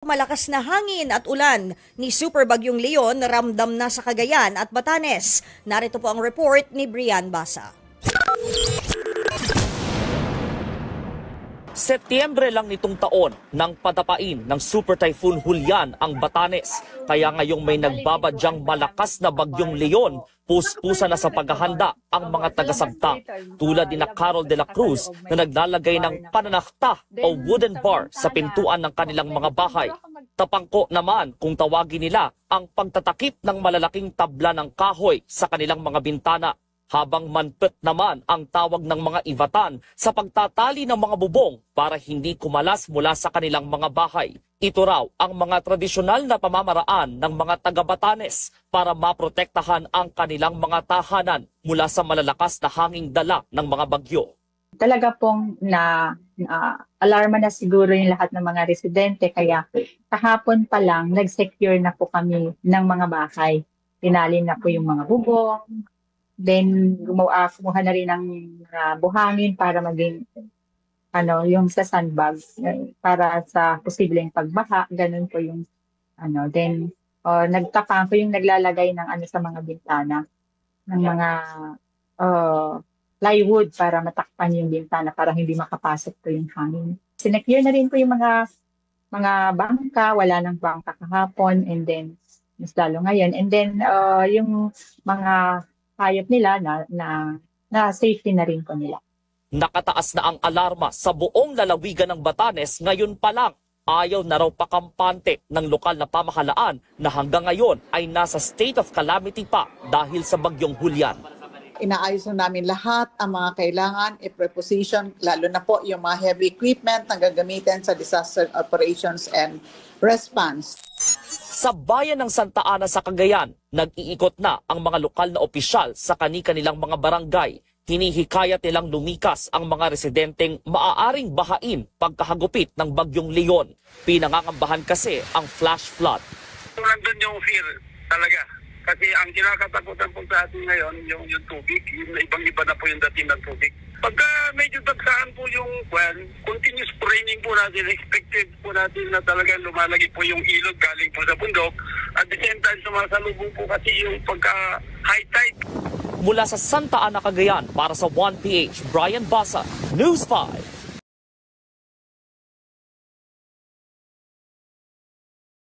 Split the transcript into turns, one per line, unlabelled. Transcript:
Malakas na hangin at ulan ni Super Bagyong Leon ramdam na sa Cagayan at Batanes. Narito po ang report ni Brian Basa.
Setyembre lang nitong taon nang padapain ng Super Typhoon Julian ang Batanes. Kaya ngayong may nagbabadyang malakas na Bagyong Leon, puspusa na sa paghahanda ang mga taga-Sabta. Tulad ni Carol de la Cruz na naglalagay ng pananakta o wooden bar sa pintuan ng kanilang mga bahay. Tapangko naman kung tawagin nila ang pagtatakip ng malalaking tabla ng kahoy sa kanilang mga bintana. Habang manpet naman ang tawag ng mga Ivatan sa pagtatali ng mga bubong para hindi kumalas mula sa kanilang mga bahay. Ito raw ang mga tradisyonal na pamamaraan ng mga taga-Batanes para maprotektahan ang kanilang mga tahanan mula sa malalakas na hanging dala ng mga bagyo.
Talaga pong alarma na siguro yung lahat ng mga residente, kaya kahapon pa lang nag-secure na po kami ng mga bahay. Tinalin na po yung mga bubong. Then, kumuha na rin ng buhangin para maging yung sa sandbag para sa posibleng pagbaha. Ganun po yung Then, nagtapang ko yung naglalagay ng sa mga bintana ng mga plywood para matakpan yung bintana para hindi makapasok po yung hangin. Sinecure na rin po yung mga bangka. Wala nang bangka kahapon, and then mas lalo ngayon. And then, yung mga hayop nila na safety na rin po nila.
Nakataas na ang alarma sa buong lalawigan ng Batanes ngayon pa lang. Ayaw na raw pakampante ng lokal na pamahalaan na hanggang ngayon ay nasa state of calamity pa dahil sa Bagyong Julian.
Inaayos na namin lahat ang mga kailangan i-preposition, lalo na po yung mga heavy equipment na gagamitin sa disaster operations and response.
Sa bayan ng Santa Ana sa Cagayan, nag-iikot na ang mga lokal na opisyal sa kani-kanilang mga barangay. Hinihikayat nilang lumikas ang mga residenteng maaaring bahain pagkahagupit ng Bagyong Leon. Pinangangambahan kasi ang flash flood.
Nandun yung fear talaga. Kasi ang kinakatakutan po sa atin ngayon, yung tubig, yung ibang-iba na po yung dating ng tubig. Pagka medyo tagsaan po yung continuous raining po natin, expected po natin na talagang lumalagi po yung ilog galing po sa bundok. At the same time, sumasalubong po kasi yung pagka high tide.
Mula sa Santa Ana, Cagayan, para sa 1PH, Brian Basa, News 5.